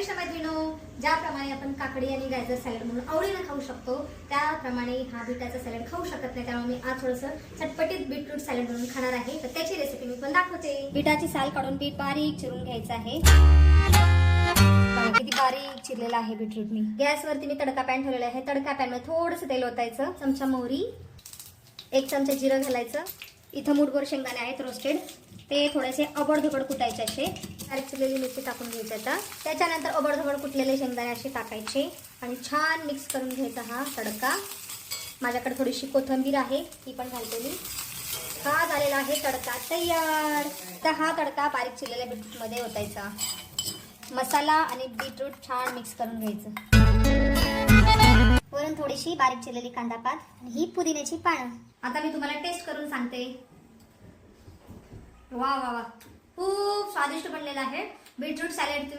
कशा मैत्रिणो, ज्याप्रमाणे आपण काकडी आणि गाजर सॅलड म्हणून आवडीने खाऊ शकतो त्याप्रमाणे हा बीटाचा सॅलड खाऊ शकत नाही. त्यामुळे मी आज थोडंसं चटपटीत बीटरूट सॅलड म्हणून खाणार आहे. तर त्याची रेसिपी मी पण दाखवते. बीटाची साल काढून बीट बारीक चिरून घ्यायचं आहे. किती बारीक चिरलेला आहे बीटरूट. मी गॅसवरती मी तडका पॅन ठेवलेला आहे. तडका पॅन मध्ये थोडंसं तेल ओतायचं, चमचा मोहरी, 1 चमचा जिरं घालायचं. इथं मूठभर शेंगदाणे आहेत रोस्टेड, ते थोडेसे अबडधबड कुटायचे असे. बारीक चिरलेली मिरची टाकून घ्यायची. आता त्याच्यानंतर अबडधबड कुटलेले शेंगदाणे असे टाकायचे आणि छान मिक्स करून घ्यायचा हा तडका. माझ्याकडे थोडीशी कोथिंबीर आहे, ती पण घालते मी. हा झालेला आहे तडका तयार. तर हा तडका बारीक चिरलेल्या बीटरूटमध्ये ओतायचा. मसाला आणि बीटरूट छान मिक्स करून घ्यायचं. वरून थोडीशी बारीक चिरलेली कांदा पात आणि ही पुदिन्याची पानं. आता मी तुम्हाला टेस्ट करून सांगते. वा वा वा, खूप स्वादिष्ट बनलेला आहे बीटरूट सॅलड.